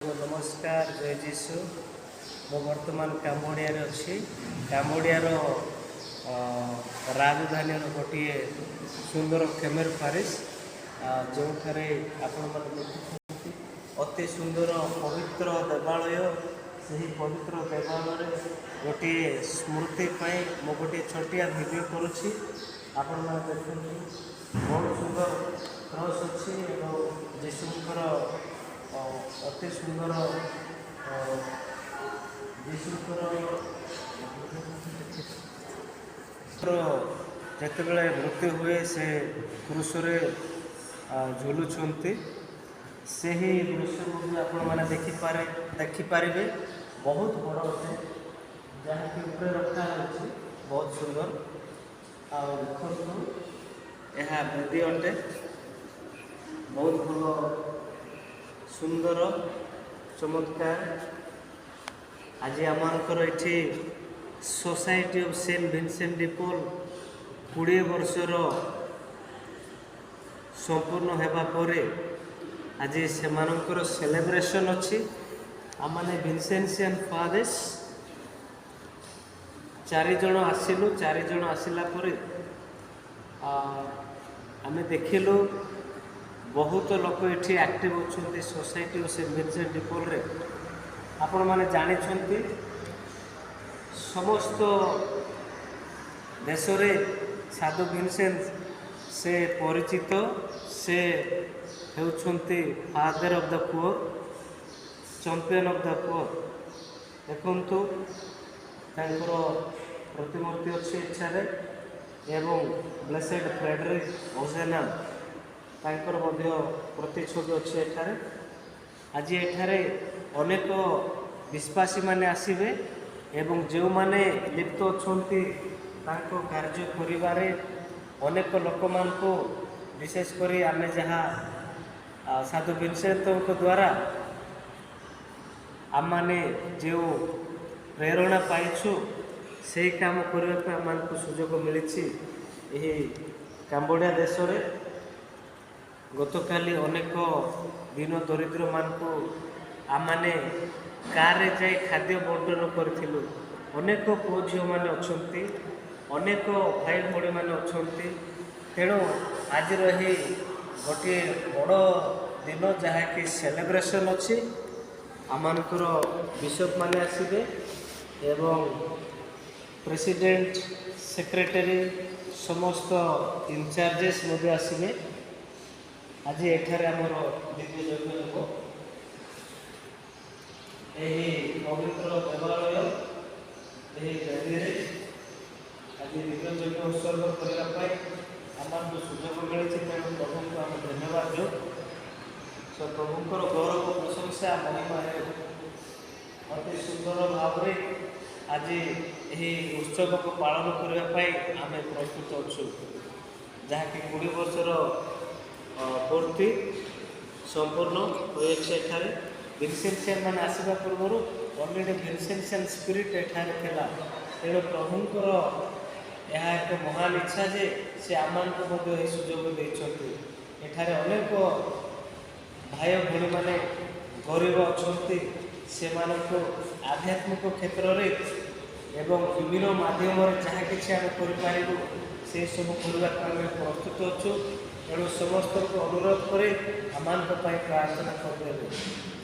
नमस्कार जय जीशु मु बर्तमान काम्बोडिया अच्छी काम्बोडिया राजधानी गोटे सुंदर खेमेर फारिस जो आपण देखते अति सुंदर पवित्र देवालय से ही पवित्र देवालय गोटे स्मृति मु गोटे छोटिया भिडियो करुँची आपण देखते बहुत सुंदर क्रॉस अच्छी जीशुकर अति सुंदर जिते मृत्यु हुए से क्रूसरे झुलुंट से ही दृश्य को भी आपण मैंने देखिपारे बहुत बड़ अटे जहाँकि ऊपर रखा है बहुत सुंदर देखो यह बेदी अटे बहुत भल सुंदर चमत्कार आज आमर ये society of Saint Vincent de Paul 20 वर्षर संपूर्ण होगा पर आज से सेलिब्रेशन अच्छी आमने विंसेंशियन फादर्स 4 जन आसिलु 4 जन आसला आम देखिलु बहुत लोक ये एक्टिव अच्छा society of Saint Vincent de Paul रे आपण मैंने जानी समस्त देश रे साधु विंसेंट से परिचित से होउछंती father of the poor champion of the poor देखंतु तांकर प्रतिमूर्ति अच्छी इच्छा एवं ब्लेसेड फ्रेडरिक ओजेना तांकर मध्य प्रतिछवि अच्छे एठारे आज एठारे अनेक विश्वासी माने आसीबे एवं जो माने लिप्त अछंती तांको कार्य करिवारे अनेक लोक मानको विशेष करी आमे जहाँ साधु विंसेंट द्वारा आम माने जो प्रेरणा पाइछु से काम करने आम सुजोग मिली काम्बोडिया देश रे गतकाली अनेक दिन दरिद्र मान को आमने कार जाए खाद्य बंटन करूँ अनेक पुओ झील मैंने अच्छा अनेक भाई भाई मैंने अच्छा तेणु आज गोटे बड़ दिन जहाँकि सेलिब्रेशन अच्छी आमर बिशप माने आसबे एवं प्रेसिडेंट सेक्रेटरी समस्त इनचार्जेस आसबे आज एठारे आमर द्वितीय यज्ञ हो पवित्र देवालय बेदी आज द्वितीय यज्ञ उत्सर्ग करने आमको सुजोग मिली तेणु प्रभु को आम धन्यवाद दो सो प्रभुंर गौरव प्रशंसा महिमा है अति सुंदर भाव आज यही उत्सव को पालन करने आम प्रस्तुत अच्छु जहाँकि 20 वर्षर पूर्ति संपूर्ण होठारे विंसेंशियन मैंने आसवा पूर्व अलरेडी विंसेंशियन स्पिरिट एठारे थिला तेणु प्रभुंकर यह एक महान इच्छा जे से आमको सुजोग देते एठारे अनेक भाई भाई मैंने गरीब अच्छा से आध्यात्मिक क्षेत्र में एवं विभिन्न माध्यम जहाँ कि आम कर से सब करने प्रस्तुत अच्छु तेणु समस्त को अनुरोध करे आम प्रार्थना कर